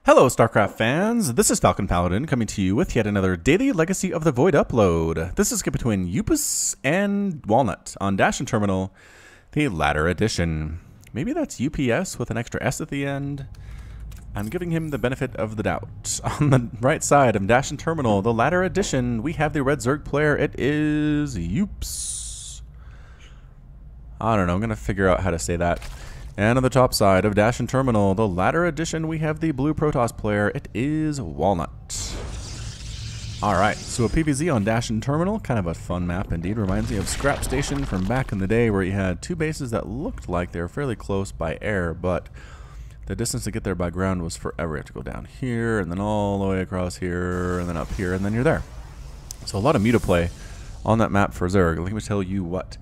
Hello, StarCraft fans. This is Falcon Paladin coming to you with yet another daily Legacy of the Void upload. This is between uPss and Walnut on Dash and Terminal, the latter edition. Maybe that's UPS with an extra S at the end. I'm giving him the benefit of the doubt. On the right side of Dash and Terminal, the latter edition, we have the red Zerg player. It is uPss. I don't know. I'm going to figure out how to say that. And on the top side of Dash and Terminal, the latter edition, we have the blue Protoss player. It is Walnut. Alright, so a PvZ on Dash and Terminal, kind of a fun map indeed. Reminds me of Scrap Station from back in the day where you had two bases that looked like they were fairly close by air, but the distance to get there by ground was forever. You have to go down here, and then all the way across here, and then up here, and then you're there. So a lot of meta play on that map for Zerg. Let me tell you what.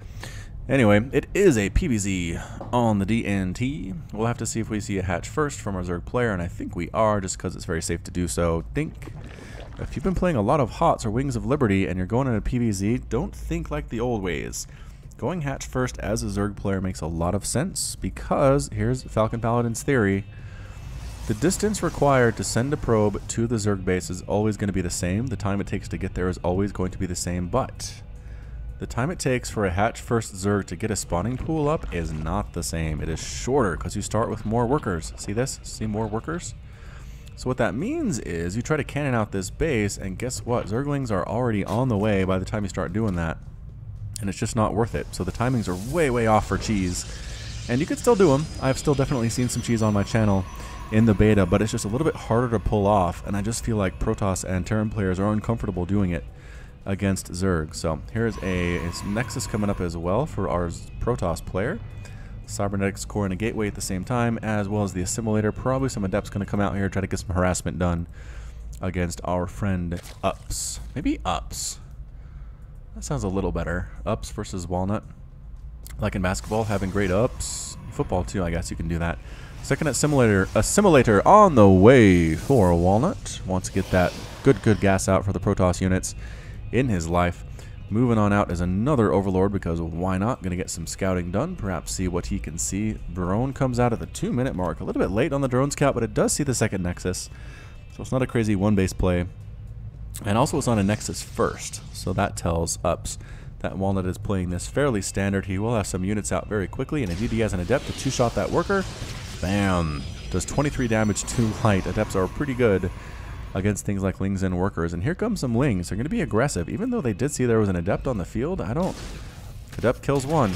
Anyway, it is a PvZ on the DNT. We'll have to see if we see a hatch first from our Zerg player, and I think we are, just because it's very safe to do so. Think, if you've been playing a lot of HOTS or Wings of Liberty and you're going in a PvZ, don't think like the old ways. Going hatch first as a Zerg player makes a lot of sense, because here's Falcon Paladin's theory. The distance required to send a probe to the Zerg base is always going to be the same. The time it takes to get there is always going to be the same, but the time it takes for a hatch first Zerg to get a spawning pool up is not the same. It is shorter because you start with more workers. See this? See more workers? So what that means is you try to cannon out this base, and guess what? Zerglings are already on the way by the time you start doing that, and it's just not worth it. So the timings are way, way off for cheese. And you could still do them. I've still definitely seen some cheese on my channel in the beta, but it's just a little bit harder to pull off, and I just feel like Protoss and Terran players are uncomfortable doing it against Zerg. So here's a Nexus coming up as well for our Protoss player. Cybernetics core and a gateway at the same time, as well as the assimilator. Probably some adepts going to come out here, try to get some harassment done against our friend uPss. Maybe uPss. That sounds a little better. uPss versus Walnut. Like in basketball, having great uPss. Football too, I guess you can do that. Second assimilator on the way for Walnut. Wants to get that good gas out for the Protoss units in his life. Moving on out is another Overlord, because why not? Gonna get some scouting done, perhaps see what he can see. Drone comes out at the 2-minute mark. A little bit late on the drone scout, but it does see the second Nexus. So it's not a crazy one base play. And also it's on a Nexus first. So that tells uPss that Walnut is playing this fairly standard. He will have some units out very quickly, and indeed he has an adept to two-shot that worker. Bam! Does 23 damage to light. Adepts are pretty good against things like Lings and workers. And here comes some Lings. They're going to be aggressive. Even though they did see there was an adept on the field, Adept kills one.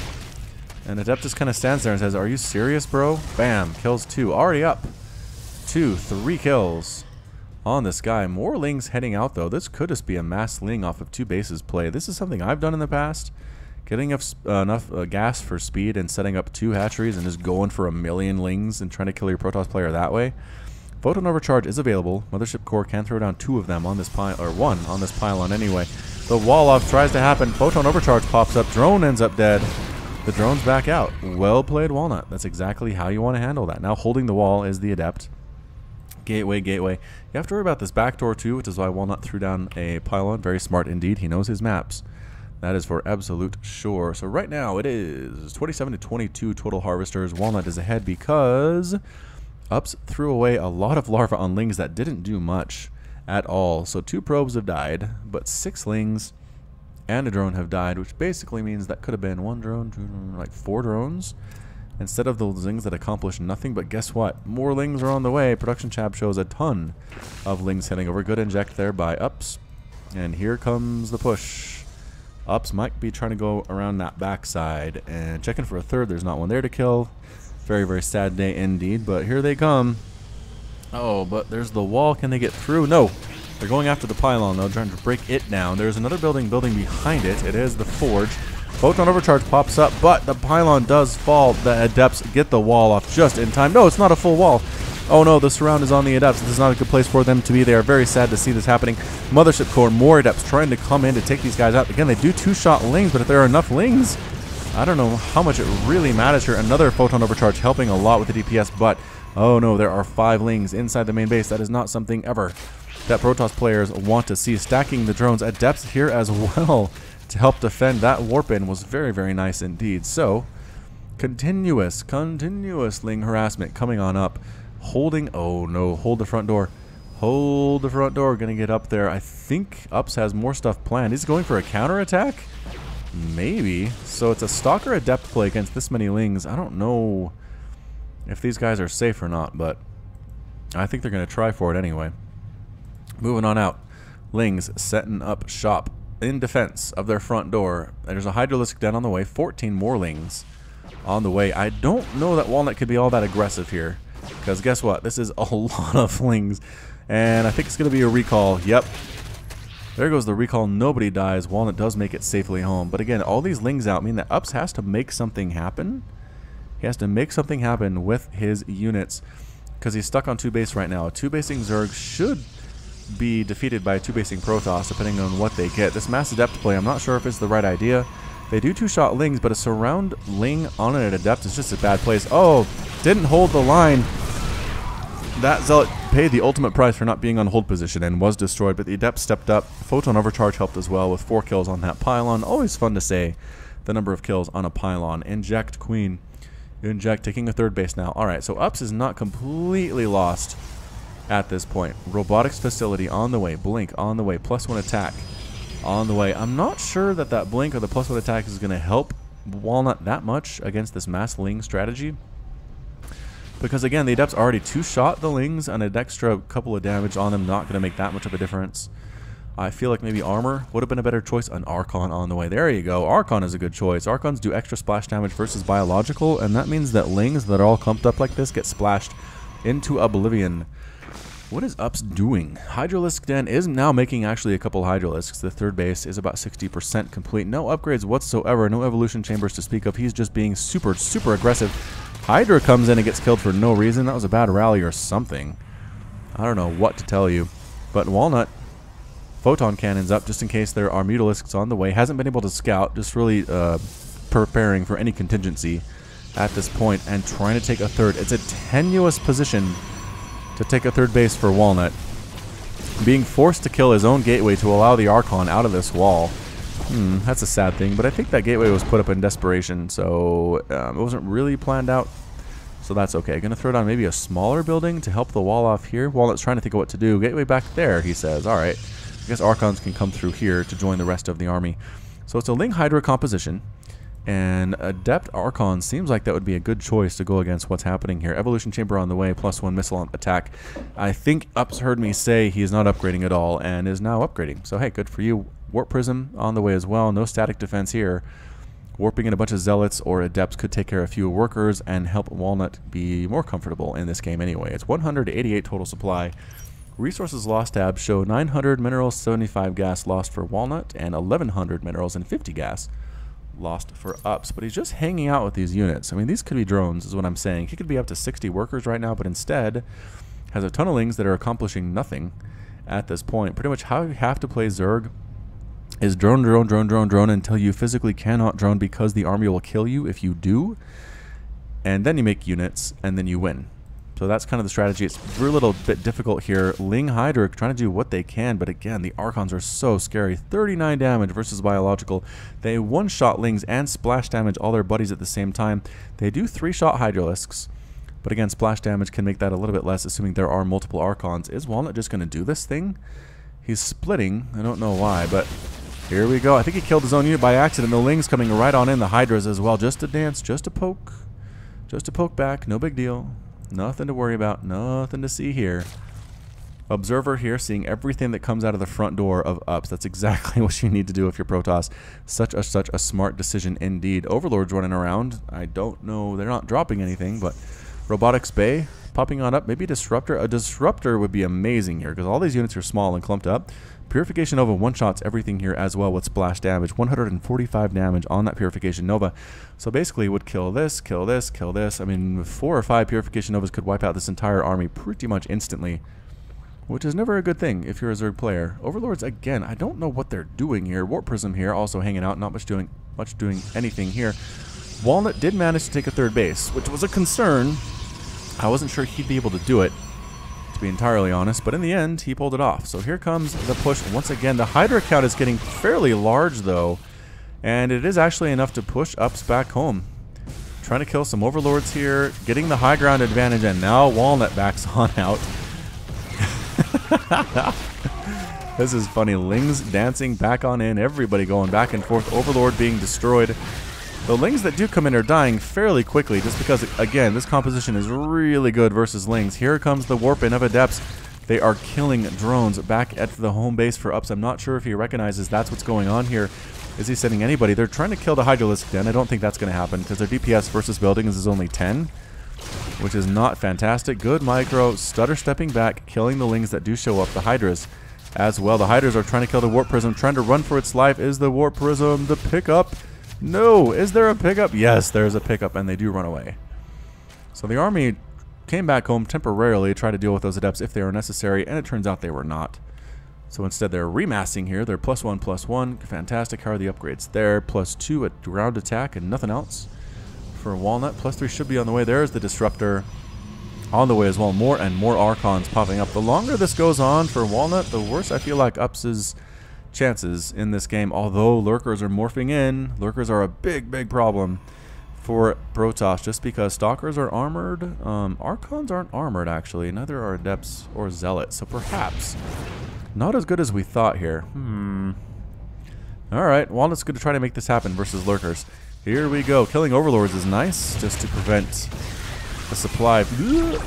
And Adept just kind of stands there and says, "Are you serious, bro?" Bam! Kills two. Already up. 3 kills on this guy. More Lings heading out, though. This could just be a mass Ling off of 2 bases play. This is something I've done in the past. Getting enough gas for speed and setting up 2 hatcheries and just going for 1,000,000 Lings and trying to kill your Protoss player that way. Photon Overcharge is available. Mothership Core can throw down 2 of them on this pile, or 1 on this pylon anyway. The wall off tries to happen. Photon Overcharge pops up. Drone ends up dead. The drone's back out. Well played, Walnut. That's exactly how you want to handle that. Now holding the wall is the adept. Gateway. You have to worry about this backdoor too, which is why Walnut threw down a pylon. Very smart indeed. He knows his maps. That is for absolute sure. So right now it is 27 to 22 total harvesters. Walnut is ahead because uPss threw away a lot of larvae on Lings that didn't do much at all. So 2 probes have died, but 6 Lings and a drone have died, which basically means that could have been 1 drone, 2 drones, like 4 drones, instead of those Lings that accomplish nothing. But guess what? More Lings are on the way. Production Chab shows a ton of Lings heading over. Good inject there by uPss. And here comes the push. uPss might be trying to go around that backside and checking for a third. There's not one there to kill. Very, very sad day indeed, but here they come. Oh, but there's the wall. Can they get through? No. They're going after the pylon, though, trying to break it down. There's another building behind it. It is the forge. Photon Overcharge pops up, but the pylon does fall. The adepts get the wall off just in time. No, it's not a full wall. Oh no, the surround is on the adepts. This is not a good place for them to be. They are very sad to see this happening. Mothership Core, more adepts trying to come in to take these guys out. Again, they do 2-shot Lings, but if there are enough Lings, I don't know how much it really matters here. Another Photon Overcharge helping a lot with the DPS, but oh no, there are 5 Lings inside the main base. That is not something ever that Protoss players want to see. Stacking the drones. Adepts here as well to help defend. That warp in was very, very nice indeed. So, continuous Ling harassment coming on up Holding, oh no, hold the front door. Hold the front door, gonna get up there. I think uPss has more stuff planned. He's going for a counterattack? Maybe. So it's a Stalker Adept play against this many Lings. I don't know if these guys are safe or not, but I think they're gonna try for it anyway. Moving on out. Lings setting up shop in defense of their front door. There's a Hydralisk Den on the way. 14 more Lings on the way. I don't know that Walnut could be all that aggressive here, because guess what? This is a lot of Lings, and I think it's going to be a recall. Yep. There goes the recall. Nobody dies. Walnut does make it safely home. But again, all these Lings out mean that uPss has to make something happen. He has to make something happen with his units, because he's stuck on 2-base right now. A 2-basing Zerg should be defeated by a 2-basing Protoss, depending on what they get. This Mass Adept play, I'm not sure if it's the right idea. They do 2-shot Lings, but a surround Ling on an Adept is just a bad place. Oh, didn't hold the line. That Zealot paid the ultimate price for not being on hold position and was destroyed, but the Adept stepped up. Photon Overcharge helped as well with 4 kills on that pylon. Always fun to say the number of kills on a pylon. Inject Queen. Inject, taking a 3rd base now. Alright, so uPss is not completely lost at this point. Robotics Facility on the way. Blink on the way. +1 attack on the way. I'm not sure that that blink or the +1 attack is going to help Walnut that much against this mass Ling strategy, because again, the Adepts already 2-shot the Lings, and an extra couple of damage on them, not going to make that much of a difference. I feel like maybe armor would have been a better choice. An Archon on the way. There you go. Archon is a good choice. Archons do extra splash damage versus biological, and that means that Lings that are all clumped up like this get splashed into oblivion. What is uPss doing? Hydralisk Den is now making actually a couple Hydralisks. The 3rd base is about 60% complete. No upgrades whatsoever. No evolution chambers to speak of. He's just being super, super aggressive. Hydra comes in and gets killed for no reason. That was a bad rally or something. I don't know what to tell you. But Walnut, Photon Cannons up just in case there are Mutalisks on the way. Hasn't been able to scout. Just really preparing for any contingency at this point and trying to take a 3rd. It's a tenuous position to take a 3rd base for Walnut. Being forced to kill his own gateway to allow the Archon out of this wall. That's a sad thing, but I think that gateway was put up in desperation, so it wasn't really planned out. So that's okay. Gonna throw down maybe a smaller building to help the wall off here. Walnut's trying to think of what to do. Gateway back there, he says. Alright. I guess Archons can come through here to join the rest of the army. So it's a Ling Hydra composition. And Adept Archon seems like that would be a good choice to go against what's happening here. Evolution Chamber on the way, +1 missile attack. I think uPss heard me say he is not upgrading at all and is now upgrading. So hey, good for you. Warp Prism on the way as well. No static defense here. Warping in a bunch of Zealots or Adepts could take care of fewer workers and help Walnut be more comfortable in this game anyway. It's 188 total supply. Resources lost tabs show 900 minerals, 75 gas lost for Walnut, and 1100 minerals and 50 gas lost for uPss. But he's just hanging out with these units. I mean, these could be drones is what I'm saying. He could be up to 60 workers right now, but instead has a ton of Lings that are accomplishing nothing at this point. Pretty much how you have to play Zerg is drone, drone, drone, drone, drone until you physically cannot drone, because the army will kill you if you do. And then you make units, and then you win. So that's kind of the strategy. It's a little bit difficult here. Ling Hydra trying to do what they can, but again, the Archons are so scary. 39 damage versus biological. They 1-shot Lings and splash damage all their buddies at the same time. They do 3-shot Hydralisks, but again, splash damage can make that a little bit less, assuming there are multiple Archons. Is Walnut just going to do this thing? He's splitting. I don't know why, but here we go. I think he killed his own unit by accident. The Ling's coming right on in. The Hydras as well. Just a dance, just a poke. Just a poke back. No big deal. Nothing to worry about. Nothing to see here. Observer here seeing everything that comes out of the front door of uPss. That's exactly what you need to do if you're Protoss. Such a smart decision indeed. Overlord's running around. I don't know. They're not dropping anything, but Robotics Bay popping on up. Maybe Disruptor. A Disruptor would be amazing here because all these units are small and clumped up. Purification Nova 1-shots everything here as well with splash damage. 145 damage on that Purification Nova. So basically it would kill this, kill this, kill this. I mean, 4 or 5 Purification Novas could wipe out this entire army pretty much instantly, which is never a good thing if you're a Zerg player. Overlords, again, I don't know what they're doing here. Warp Prism here also hanging out, not much doing anything here. Walnut did manage to take a 3rd base, which was a concern. I wasn't sure he'd be able to do it, to be entirely honest, but in the end he pulled it off. So here comes the push once again. The Hydra count is getting fairly large though, and it is actually enough to push uPss back home. Trying to kill some overlords here, getting the high ground advantage, and now Walnut backs on out. This is funny. Ling's dancing back on in, everybody going back and forth, overlord being destroyed. The Lings that do come in are dying fairly quickly just because, again, this composition is really good versus Lings. Here comes the warp in of Adepts. They are killing drones back at the home base for ups. I'm not sure if he recognizes that's what's going on here. Is he sending anybody? They're trying to kill the Hydralisk Den. I don't think that's going to happen because their DPS versus buildings is only 10, which is not fantastic. Good micro, stutter stepping back, killing the Lings that do show up. The Hydras as well. The Hydras are trying to kill the Warp Prism, trying to run for its life. Is the Warp Prism the pickup? No. Is there a pickup? Yes, there's a pickup, and they do run away. So the army came back home temporarily to try to deal with those Adepts if they were necessary, and it turns out they were not. So instead they're remassing here. They're +1/+1. Fantastic. How are the upgrades there? +2 at ground attack and nothing else for Walnut. +3 should be on the way. There's the Disruptor on the way as well. More and more Archons popping up. The longer this goes on for Walnut, the worse I feel like uPss's chances in this game. Although Lurkers are morphing in. Lurkers are a big problem for Protoss just because Stalkers are armored. Archons aren't armored actually. Neither are Adepts or Zealots. So perhaps not as good as we thought here. Alright, Walnut's going to try to make this happen versus Lurkers. Here we go. Killing Overlords is nice just to prevent the supply.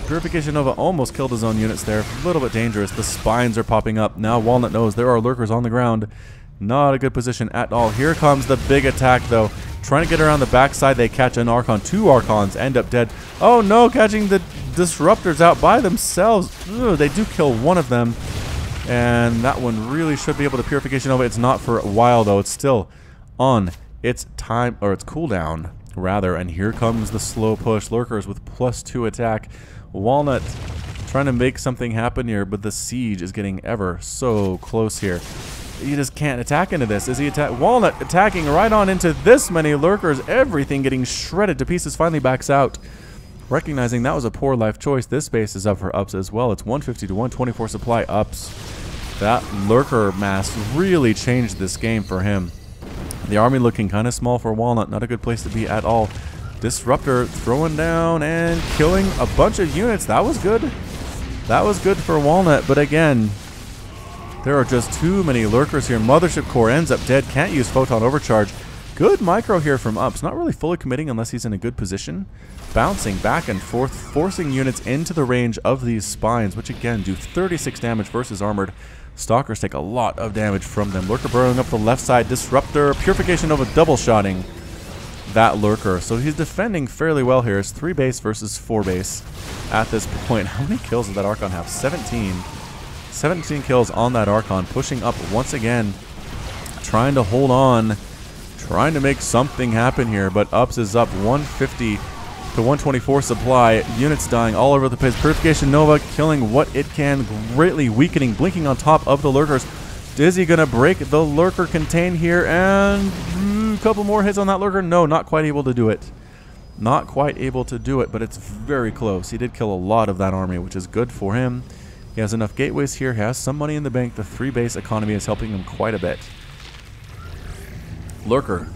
Purification Nova almost killed his own units there. A little bit dangerous. The spines are popping up. Now Walnut knows there are Lurkers on the ground. Not a good position at all. Here comes the big attack though. Trying to get around the backside. They catch an Archon. 2 Archons end up dead. Oh no, catching the Disruptors out by themselves. They do kill one of them. And that one really should be able to Purification Nova. It's not for a while though. It's still on its time, or its cooldown rather. And here comes the slow push. Lurkers with +2 attack. Walnut trying to make something happen here, but the siege is getting ever so close here. He just can't attack into this. Is he Walnut attacking right on into this many Lurkers. Everything getting shredded to pieces. Finally backs out. Recognizing that was a poor life choice. This base is up for ups as well. It's 150 to 124 supply ups. That Lurker mass really changed this game for him. The army looking kind of small for Walnut. Not a good place to be at all. Disruptor throwing down and killing a bunch of units. That was good. That was good for Walnut. But again, there are just too many Lurkers here. Mothership Core ends up dead. Can't use Photon Overcharge. Good micro here from ups. Not really fully committing unless he's in a good position. Bouncing back and forth, forcing units into the range of these spines, which again do 36 damage versus armored. Stalkers take a lot of damage from them. Lurker burrowing up the left side. Disruptor, Purification Nova double shotting that Lurker. So he's defending fairly well here. It's 3 base versus 4 base at this point. How many kills did that Archon have? 17. 17 kills on that Archon, pushing up once again, trying to hold on, trying to make something happen here. But ups is up 150 to 124 supply. Units dying all over the place. Purification Nova killing what it can, greatly weakening, blinking on top of the Lurkers. Is he going to break the Lurker contain here? And a couple more hits on that Lurker. No, not quite able to do it. Not quite able to do it, but it's very close. He did kill a lot of that army, which is good for him. He has enough gateways here. He has some money in the bank. The 3 base economy is helping him quite a bit. Lurker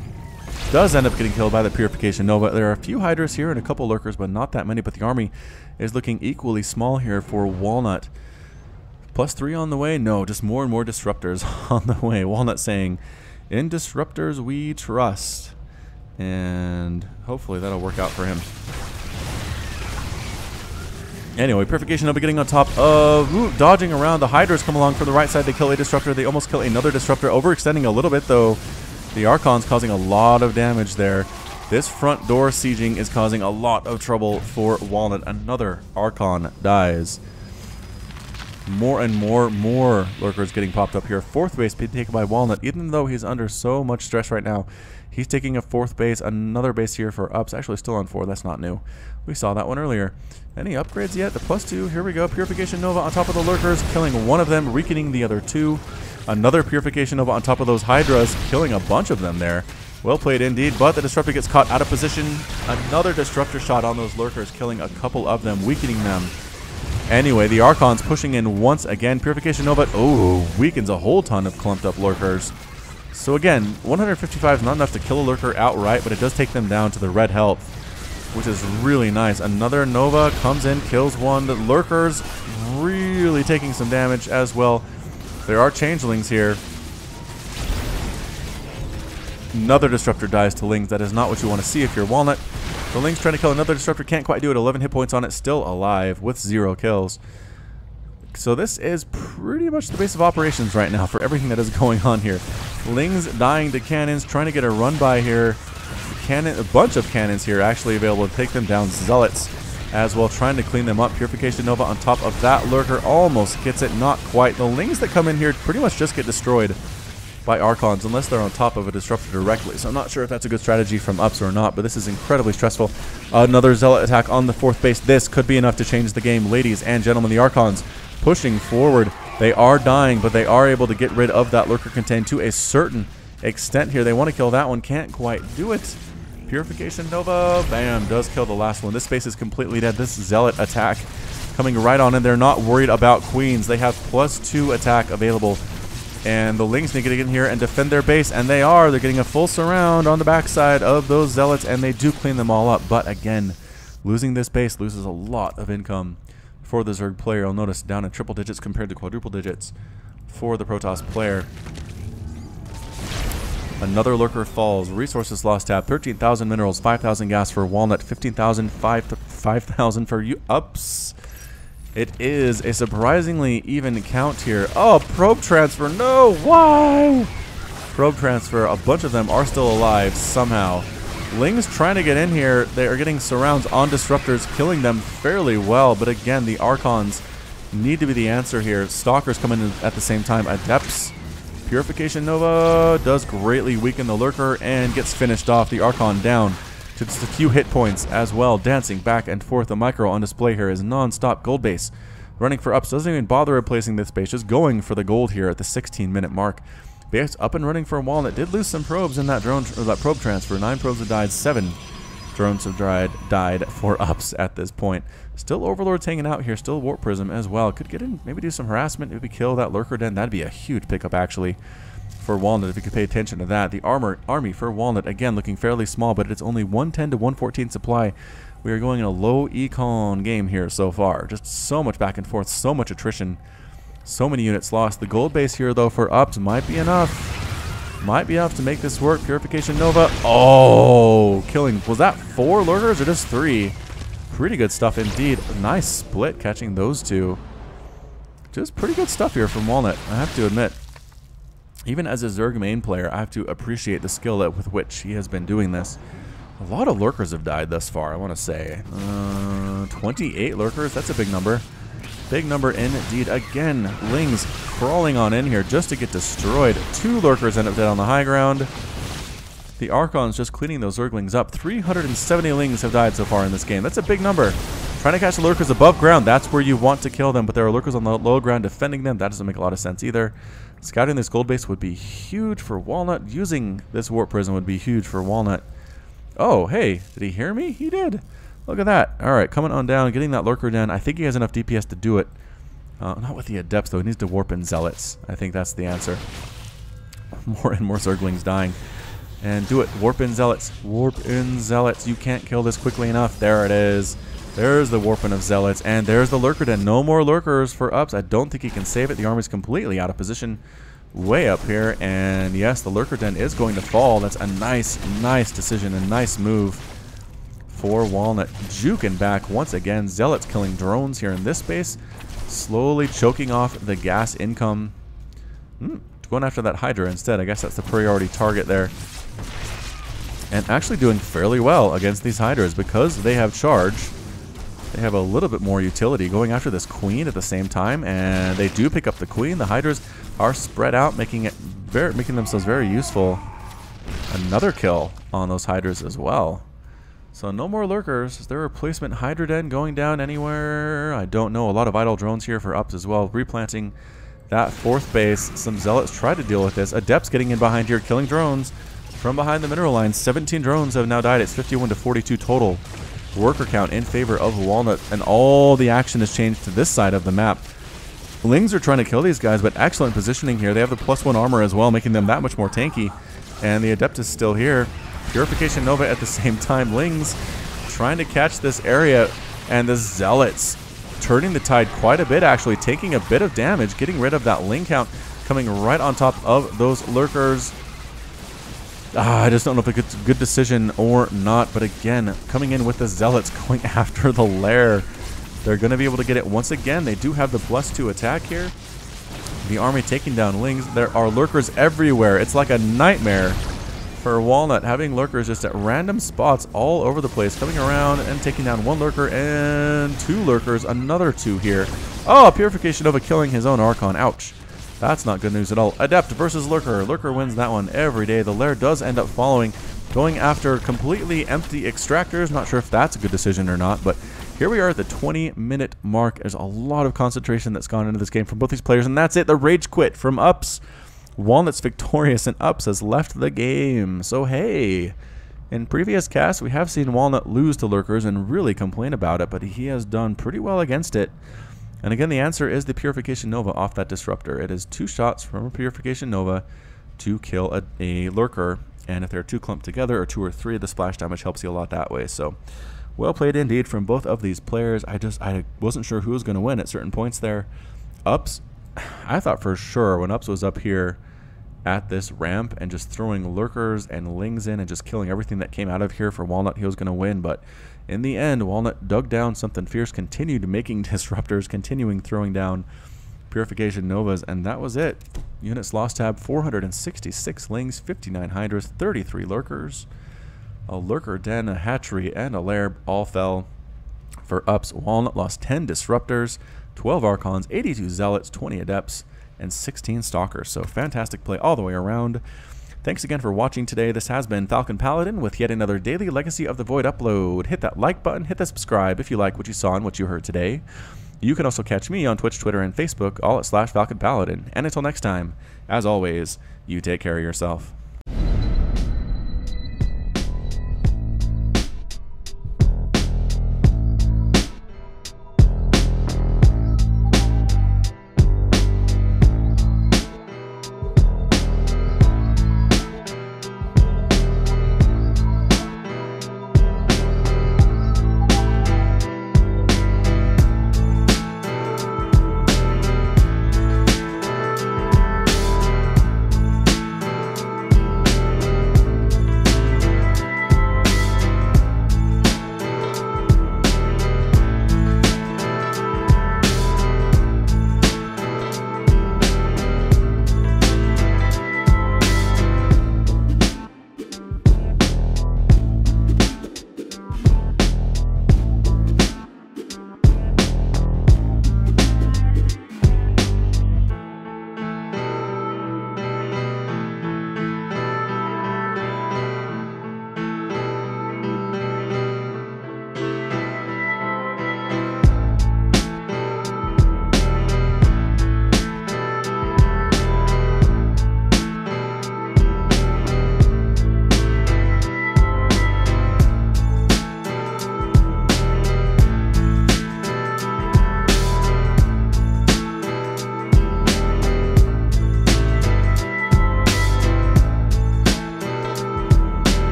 does end up getting killed by the Purification Nova. There are a few Hydras here and a couple Lurkers, but not that many. But the army is looking equally small here for Walnut. +3 on the way? No, just more and more Disruptors on the way. Walnut saying, in Disruptors we trust. And hopefully that'll work out for him. Anyway, Purification Nova getting on top of, dodging around. The Hydras come along from the right side. They kill a Disruptor. They almost kill another Disruptor. Overextending a little bit though. The Archon's causing a lot of damage there. This front door sieging is causing a lot of trouble for Walnut. Another Archon dies. More and more Lurkers getting popped up here. 4th base being taken by Walnut. Even though he's under so much stress right now, he's taking a 4th base. Another base here for ups. Actually still on 4. That's not new. We saw that one earlier. Any upgrades yet? The +2. Here we go. Purification Nova on top of the Lurkers, killing one of them, weakening the other 2. Another Purification Nova on top of those Hydras, killing a bunch of them there. Well played indeed, but the Disruptor gets caught out of position. Another Disruptor shot on those Lurkers, killing a couple of them, weakening them. Anyway, the Archon's pushing in once again. Purification Nova, weakens a whole ton of clumped up Lurkers. So again, 155 is not enough to kill a Lurker outright, but it does take them down to the red health. which is really nice. Another Nova comes in, kills one. The Lurkers really taking some damage as well. There are changelings here. Another Disruptor dies to Lings. That is not what you want to see if you're Walnut. The Ling's trying to kill another Disruptor. Can't quite do it. 11 hit points on it. Still alive with 0 kills. So this is pretty much the base of operations right now for everything that is going on here. Lings dying to cannons. Trying to get a run by here. A bunch of cannons here actually available to take them down. Zealots as well, trying to clean them up. Purification Nova on top of that. Lurker almost gets it. Not quite. The Lings that come in here pretty much just get destroyed by Archons unless they're on top of a Disruptor directly. So I'm not sure if that's a good strategy from ups or not, but this is incredibly stressful. Another Zealot attack on the 4th base. This could be enough to change the game. Ladies and gentlemen, the Archons pushing forward. They are dying, but they are able to get rid of that Lurker contain to a certain extent here. They want to kill that one. Can't quite do it. Purification Nova, bam, does kill the last one. This space is completely dead. This Zealot attack coming right on in. They're not worried about Queens. They have +2 attack available. And the Lings need to get in here and defend their base, and they are. They're getting a full surround on the backside of those Zealots, and they do clean them all up. But again, losing this base loses a lot of income for the Zerg player. You'll notice down in triple digits compared to quadruple digits for the Protoss player. Another Lurker falls. Resources lost tab. 13,000 minerals, 5,000 gas for Walnut, 15,000, 5,000 for uPss. It is a surprisingly even count here. Oh, probe transfer. No, why? Probe transfer. A bunch of them are still alive somehow. Ling's trying to get in here. They are getting surrounds on Disruptors, killing them fairly well. But again, the Archons need to be the answer here. Stalkers come in at the same time. Adepts. Purification Nova does greatly weaken the Lurker and gets finished off. The Archon down to just a few hit points as well. Dancing back and forth. The micro on display here is non-stop gold base. Running for ups. Doesn't even bother replacing this base. Just going for the gold here at the 16-minute mark. Base up and running for Walnut. Did lose some probes in that drone or that probe transfer. 9 probes have died. 7 drones have died for ups at this point. Still Overlord's hanging out here. Still Warp Prism as well. Could get in, maybe do some harassment. Maybe kill that Lurker den. That'd be a huge pickup actually for Walnut if you could pay attention to that. The army for Walnut, again, looking fairly small, but it's only 110 to 114 supply. We are going in a low econ game here so far. Just so much back and forth, so much attrition, so many units lost. The gold base here, though, for ups might be enough. Might be enough to make this work. Purification Nova. Oh, killing. Was that 4 Lurkers or just 3? Pretty good stuff indeed. Nice split catching those 2. Just pretty good stuff here from Walnut, I have to admit. Even as a Zerg main player, I have to appreciate the skill with which he has been doing this. A lot of Lurkers have died thus far, I want to say. 28 Lurkers, that's a big number. Big number indeed. Again, Lings crawling on in here just to get destroyed. 2 Lurkers end up dead on the high ground. The Archons just cleaning those Zerglings up. 370 Lings have died so far in this game. That's a big number. Trying to catch the Lurkers above ground, that's where you want to kill them, but there are Lurkers on the low ground defending them. That doesn't make a lot of sense either. Scouting this gold base would be huge for Walnut. Using this Warp Prism would be huge for Walnut. Oh, hey, did he hear me? He did. Look at that. All right, coming on down, getting that Lurker down. I think he has enough DPS to do it. Not with the Adepts, though. He needs to warp in Zealots. I think that's the answer. More and more Zerglings dying. And do it. Warp in Zealots. Warp in Zealots. You can't kill this quickly enough. There it is. There's the warping of Zealots. And there's the Lurker den. No more Lurkers for ups. I don't think he can save it. The army's completely out of position. Way up here. And yes, the Lurker den is going to fall. That's a nice, nice decision. A nice move for Walnut. Juking back once again. Zealots killing drones here in this space. Slowly choking off the gas income. Going after that Hydra instead. I guess that's the priority target there. And actually doing fairly well against these Hydras because they have charge. They have a little bit more utility going after this Queen at the same time, and they do pick up the Queen. The Hydras are spread out, making themselves very useful. Another kill on those Hydras as well. So no more Lurkers. Is there a replacement Hydra den going down anywhere? I don't know. A lot of idle drones here for ups as well. Replanting that 4th base. Some Zealots try to deal with this. Adepts getting in behind here, killing drones from behind the mineral line. 17 drones have now died. It's 51 to 42 total. Worker count in favor of Walnut, and all the action has changed to this side of the map. Lings are trying to kill these guys, but excellent positioning here. They have the +1 armor as well, making them that much more tanky. And the Adept is still here. Purification Nova at the same time. Lings trying to catch this area, and the Zealots turning the tide quite a bit, actually taking a bit of damage, getting rid of that Ling count, coming right on top of those Lurkers. I just don't know if it's a good decision or not, but again, coming in with the Zealots going after the lair. They're going to be able to get it once again. They do have the +2 attack here. The army taking down Lings. There are Lurkers everywhere. It's like a nightmare for Walnut, having Lurkers just at random spots all over the place, coming around and taking down 1 Lurker and 2 Lurkers, another 2 here. Oh, Purification Nova killing his own Archon. Ouch. That's not good news at all. Adept versus Lurker. Lurker wins that one every day. The lair does end up following, going after completely empty extractors. Not sure if that's a good decision or not, but here we are at the 20-minute mark. There's a lot of concentration that's gone into this game from both these players, and that's it. The rage quit from uPss. Walnut's victorious, and uPss has left the game. So, hey, in previous casts, we have seen Walnut lose to Lurkers and really complain about it, but he has done pretty well against it. And again, the answer is the Purification Nova off that Disruptor. It is 2 shots from a Purification Nova to kill a Lurker, and if they're 2 clumped together, or 2 or 3, the splash damage helps you a lot that way. So, well played indeed from both of these players. I wasn't sure who was going to win at certain points there. uPss, I thought for sure when uPss was up here at this ramp and just throwing Lurkers and Lings in and just killing everything that came out of here for Walnut, he was going to win. But in the end, Walnut dug down something fierce, continued making Disruptors, continuing throwing down Purification Novas, and that was it. Units lost tab, 466 Lings, 59 Hydras, 33 Lurkers. A Lurker Den, a hatchery, and a lair all fell for uPss. Walnut lost 10 Disruptors, 12 Archons, 82 Zealots, 20 Adepts, and 16 Stalkers. So fantastic play all the way around. Thanks again for watching today. This has been Falcon Paladin with yet another daily Legacy of the Void upload. Hit that like button, hit the subscribe if you like what you saw and what you heard today. You can also catch me on Twitch, Twitter, and Facebook, all at /Falcon Paladin. And until next time, as always, you take care of yourself.